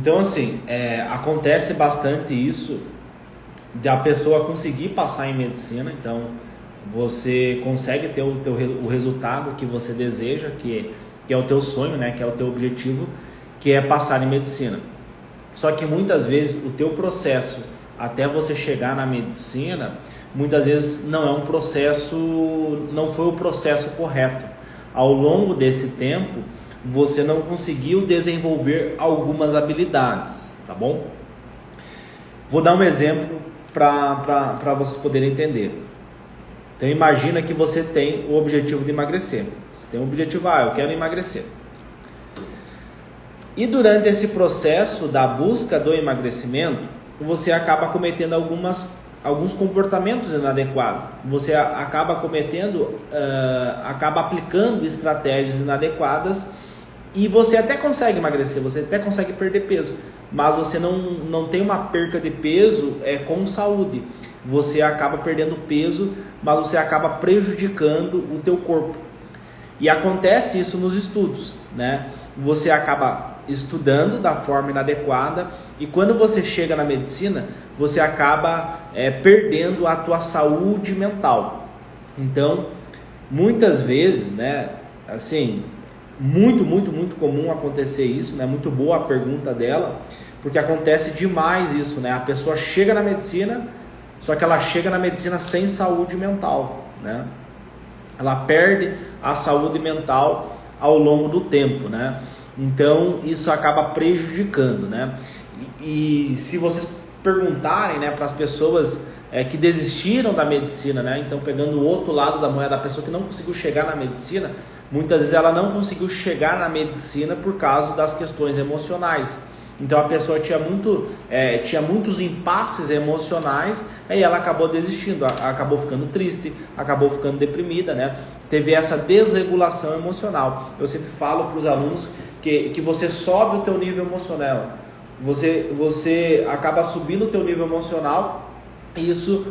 Então, assim, acontece bastante isso da pessoa conseguir passar em medicina. Então, você consegue ter o resultado que você deseja, que é o teu sonho, né? Que é o teu objetivo, que é passar em medicina. Só que muitas vezes o teu processo até você chegar na medicina, muitas vezes não é um processo, não foi o processo correto. Ao longo desse tempo, você não conseguiu desenvolver algumas habilidades, tá bom? Vou dar um exemplo para vocês poderem entender. Então imagina que você tem o objetivo de emagrecer. Você tem o objetivo, eu quero emagrecer. E durante esse processo da busca do emagrecimento, você acaba cometendo alguns comportamentos inadequados. Você acaba acaba aplicando estratégias inadequadas e você até consegue emagrecer, você até consegue perder peso, mas você não tem uma perca de peso com saúde. Você acaba perdendo peso, mas você acaba prejudicando o teu corpo. E acontece isso nos estudos, né? Você acaba estudando da forma inadequada e quando você chega na medicina, você acaba perdendo a tua saúde mental. Então, muitas vezes, né, assim, muito comum acontecer isso, né? Muito boa a pergunta dela, porque acontece demais isso, né? A pessoa chega na medicina, só que ela chega na medicina sem saúde mental, né? Ela perde a saúde mental ao longo do tempo, né? Então isso acaba prejudicando, né? E se vocês perguntarem, né, para as pessoas que desistiram da medicina, né? Então pegando o outro lado da moeda, a pessoa que não conseguiu chegar na medicina, muitas vezes ela não conseguiu chegar na medicina por causa das questões emocionais. Então a pessoa tinha muitos impasses emocionais e ela acabou desistindo, acabou ficando triste, acabou ficando deprimida, né? Teve essa desregulação emocional. Eu sempre falo para os alunos que você sobe o teu nível emocional, você acaba subindo o teu nível emocional e isso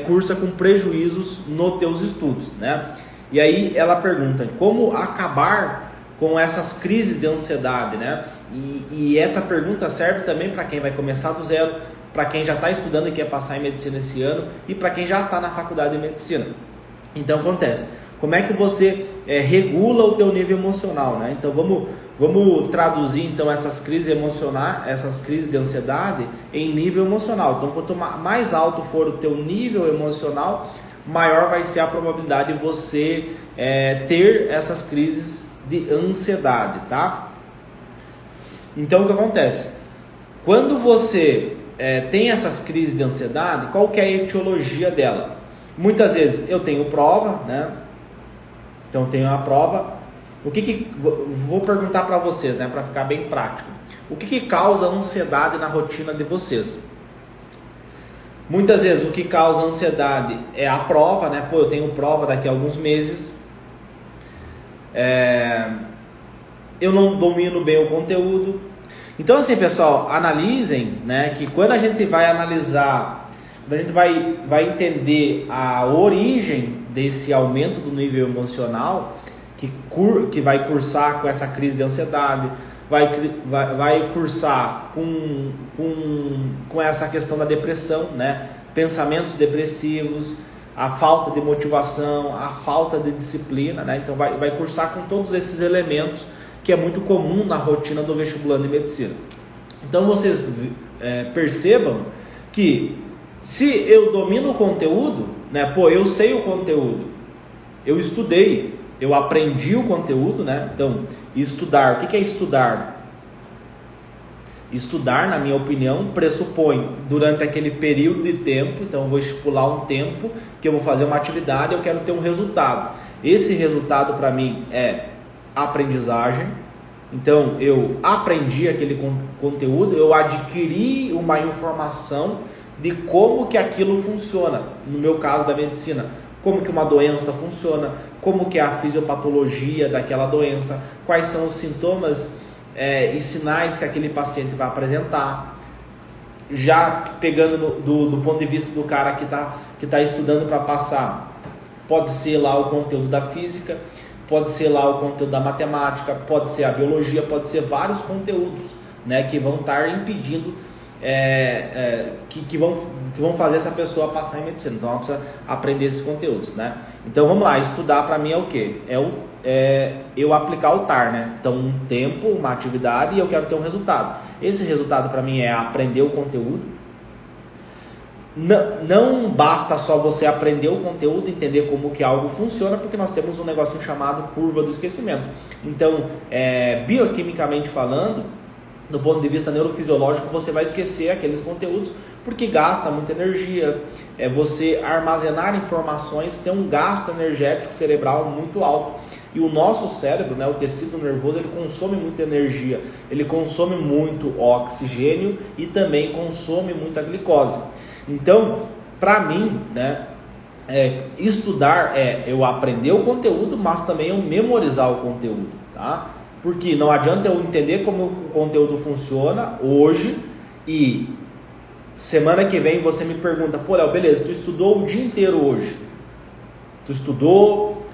cursa com prejuízos nos teus estudos, né? E aí ela pergunta, como acabar com essas crises de ansiedade, né? E essa pergunta serve também para quem vai começar do zero, para quem já está estudando e quer passar em medicina esse ano e para quem já está na faculdade de medicina. Então acontece, como é que você regula o teu nível emocional, né? Então vamos traduzir então essas crises emocionais, essas crises de ansiedade em nível emocional. Então quanto mais alto for o teu nível emocional, maior vai ser a probabilidade de você ter essas crises de ansiedade, tá? Então o que acontece? Quando você tem essas crises de ansiedade, qual que é a etiologia dela? Muitas vezes eu tenho prova, né? Então eu tenho a prova. Vou perguntar para vocês, né, para ficar bem prático. O que causa ansiedade na rotina de vocês? Muitas vezes o que causa ansiedade é a prova, né? Pô, eu tenho prova daqui a alguns meses. Eu não domino bem o conteúdo. Então assim, pessoal, analisem, né, que quando a gente vai analisar, quando a gente vai entender a origem desse aumento do nível emocional, que vai cursar com essa crise de ansiedade, vai cursar com essa questão da depressão, né? Pensamentos depressivos, a falta de motivação, a falta de disciplina, né? Então vai cursar com todos esses elementos que é muito comum na rotina do vestibulando de medicina. Então vocês percebam que se eu domino o conteúdo, né? Pô, eu sei o conteúdo, eu estudei, eu aprendi o conteúdo, né? Então, estudar, o que é estudar? Estudar, na minha opinião, pressupõe durante aquele período de tempo, então eu vou estipular um tempo que eu vou fazer uma atividade, eu quero ter um resultado. Esse resultado para mim é aprendizagem. Então, eu aprendi aquele conteúdo, eu adquiri uma informação de como que aquilo funciona, no meu caso da medicina, como que uma doença funciona, como que é a fisiopatologia daquela doença, quais são os sintomas e sinais que aquele paciente vai apresentar. Já pegando do ponto de vista do cara que tá estudando para passar, pode ser lá o conteúdo da física, pode ser lá o conteúdo da matemática, pode ser a biologia, pode ser vários conteúdos, né, que vão estar impedindo, que vão fazer essa pessoa passar em medicina. Então ela precisa aprender esses conteúdos, né? Então vamos lá, estudar para mim é o quê? Eu aplicar o TAR, né? Então um tempo, uma atividade, e eu quero ter um resultado. Esse resultado para mim é aprender o conteúdo. Não basta só você aprender o conteúdo, entender como que algo funciona, porque nós temos um negocinho chamado curva do esquecimento. Então, bioquimicamente falando, do ponto de vista neurofisiológico, você vai esquecer aqueles conteúdos, porque gasta muita energia. Você armazenar informações tem um gasto energético cerebral muito alto. E o nosso cérebro, né, o tecido nervoso, ele consome muita energia, ele consome muito oxigênio e também consome muita glicose. Então, para mim, né, estudar eu aprender o conteúdo, mas também eu memorizar o conteúdo, tá? Porque não adianta eu entender como o conteúdo funciona hoje e semana que vem você me pergunta, pô, Léo, beleza, tu estudou o dia inteiro hoje, tu estudou,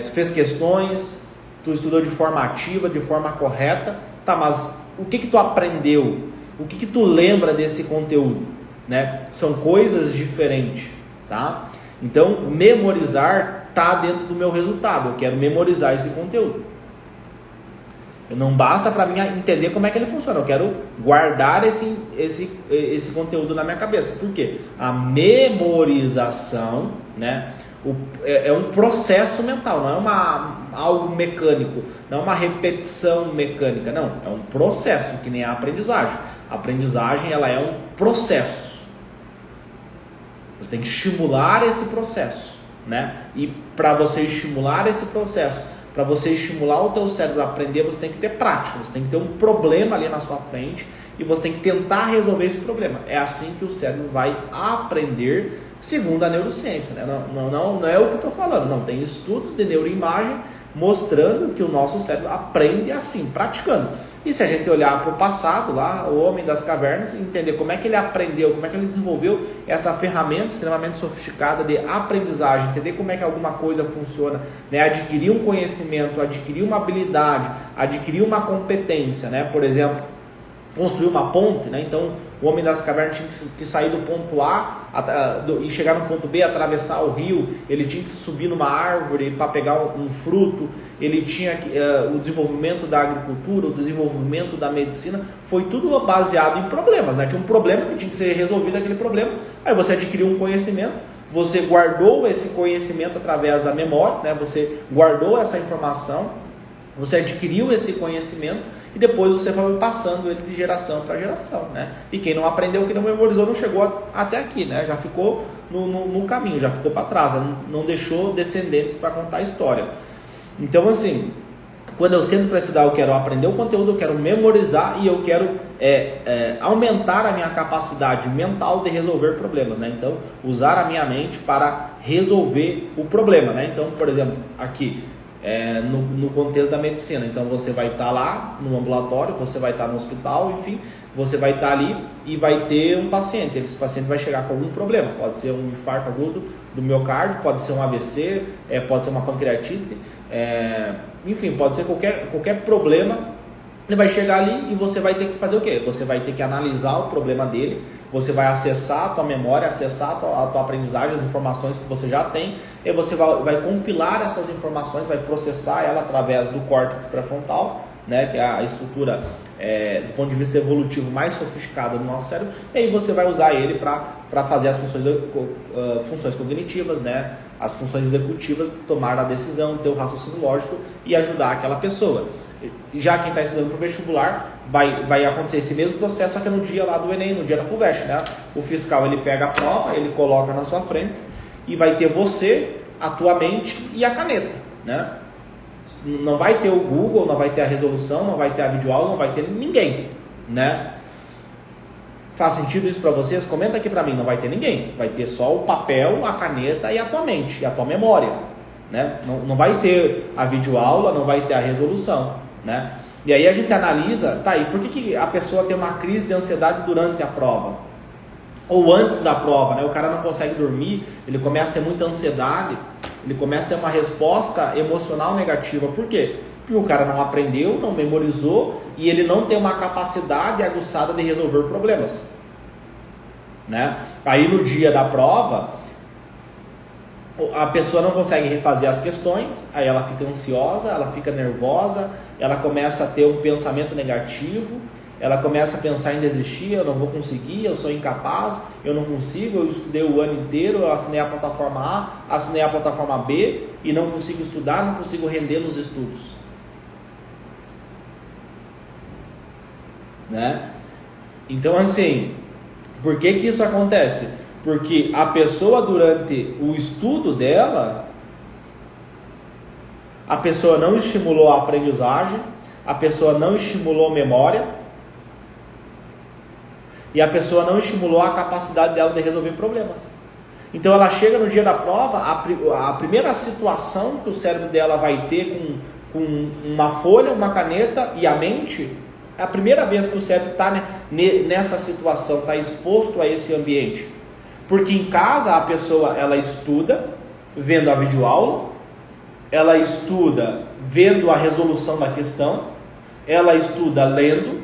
tu fez questões, tu estudou de forma ativa, de forma correta, tá, mas o que tu aprendeu? O que tu lembra desse conteúdo? Né? São coisas diferentes, tá? Então, memorizar está dentro do meu resultado. Eu quero memorizar esse conteúdo. Não basta para mim entender como é que ele funciona. Eu quero guardar esse conteúdo na minha cabeça. Por quê? A memorização, né, é um processo mental, não é algo mecânico, não é uma repetição mecânica, não. É um processo, que nem a aprendizagem. A aprendizagem, ela é um processo. Você tem que estimular esse processo, né? E para você estimular esse processo, para você estimular o teu cérebro a aprender, você tem que ter prática, você tem que ter um problema ali na sua frente e você tem que tentar resolver esse problema. É assim que o cérebro vai aprender, segundo a neurociência, né? Não é o que eu estou falando, não. Tem estudos de neuroimagem mostrando que o nosso cérebro aprende assim, praticando. E se a gente olhar para o passado, lá, o homem das cavernas, entender como é que ele aprendeu, como é que ele desenvolveu essa ferramenta extremamente sofisticada de aprendizagem, entender como é que alguma coisa funciona, né? Adquirir um conhecimento, adquirir uma habilidade, adquirir uma competência, né? Por exemplo, construir uma ponte, né? Então o homem das cavernas tinha que sair do ponto A e chegar no ponto B, atravessar o rio, ele tinha que subir numa árvore para pegar um fruto, ele tinha o desenvolvimento da agricultura, o desenvolvimento da medicina, foi tudo baseado em problemas, né? Tinha um problema que tinha que ser resolvido, aquele problema, aí você adquiriu um conhecimento, você guardou esse conhecimento através da memória, né? Você guardou essa informação, você adquiriu esse conhecimento e depois você vai passando ele de geração para geração, né? E quem não aprendeu, quem não memorizou, não chegou até aqui, né? Já ficou no caminho, já ficou para trás, não deixou descendentes para contar a história. Então, assim, quando eu sento para estudar, eu quero aprender o conteúdo, eu quero memorizar e eu quero aumentar a minha capacidade mental de resolver problemas, né? Então, usar a minha mente para resolver o problema, né? Então, por exemplo, aqui, no contexto da medicina, então você vai estar lá no ambulatório, você vai estar no hospital, enfim, você vai estar ali e vai ter um paciente. Esse paciente vai chegar com algum problema, pode ser um infarto agudo do miocárdio, pode ser um AVC, pode ser uma pancreatite, enfim, pode ser qualquer problema. Ele vai chegar ali e você vai ter que fazer o quê? Você vai ter que analisar o problema dele, você vai acessar a tua memória, acessar a tua aprendizagem, as informações que você já tem, e você vai compilar essas informações, vai processar ela através do córtex pré-frontal, né, que é a estrutura do ponto de vista evolutivo mais sofisticada do nosso cérebro, e aí você vai usar ele para fazer as funções cognitivas, né, as funções executivas, tomar a decisão, ter o raciocínio lógico e ajudar aquela pessoa. Já quem está estudando para o vestibular, vai acontecer esse mesmo processo, só que no dia lá do Enem, no dia da FUVEST, né? O fiscal, ele pega a prova, ele coloca na sua frente e vai ter você, a tua mente e a caneta, né? Não vai ter o Google, não vai ter a resolução, não vai ter a videoaula, não vai ter ninguém, né? Faz sentido isso para vocês? Comenta aqui para mim. Não vai ter ninguém, vai ter só o papel, a caneta e a tua mente, e a tua memória, né? Não vai ter a videoaula, não vai ter a resolução, né? E aí a gente analisa, tá aí, por que a pessoa tem uma crise de ansiedade durante a prova? Ou antes da prova, né? O cara não consegue dormir, ele começa a ter muita ansiedade, ele começa a ter uma resposta emocional negativa. Por quê? porque o cara não aprendeu, não memorizou e ele não tem uma capacidade aguçada de resolver problemas, né? Aí no dia da prova, a pessoa não consegue refazer as questões, aí ela fica ansiosa, ela fica nervosa, ela começa a ter um pensamento negativo, ela começa a pensar em desistir, eu não vou conseguir, eu sou incapaz, eu não consigo, eu estudei o ano inteiro, eu assinei a plataforma A, assinei a plataforma B e não consigo estudar, não consigo render nos estudos, né? Então assim, por que isso acontece? Porque a pessoa, durante o estudo dela, a pessoa não estimulou a aprendizagem, a pessoa não estimulou a memória e a pessoa não estimulou a capacidade dela de resolver problemas. Então ela chega no dia da prova, a primeira situação que o cérebro dela vai ter com uma folha, uma caneta e a mente, é a primeira vez que o cérebro está nessa situação, está exposto a esse ambiente. Porque em casa a pessoa, ela estuda vendo a videoaula, ela estuda vendo a resolução da questão, ela estuda lendo,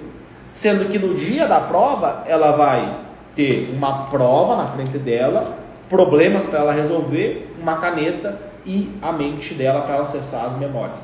sendo que no dia da prova ela vai ter uma prova na frente dela, problemas para ela resolver, uma caneta e a mente dela para ela acessar as memórias.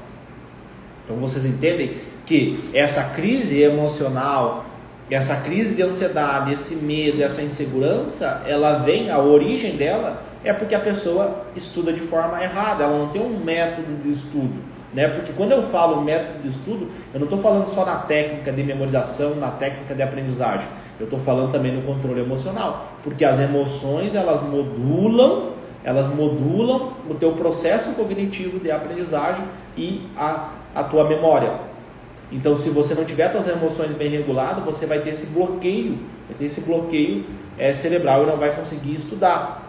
Então vocês entendem que essa crise emocional, essa crise de ansiedade, esse medo, essa insegurança, ela vem, a origem dela é porque a pessoa estuda de forma errada, ela não tem um método de estudo, né? Porque quando eu falo método de estudo, eu não estou falando só na técnica de memorização, na técnica de aprendizagem, eu estou falando também no controle emocional, porque as emoções, elas modulam o teu processo cognitivo de aprendizagem e a tua memória. Então, se você não tiver suas emoções bem reguladas, você vai ter esse bloqueio cerebral e não vai conseguir estudar.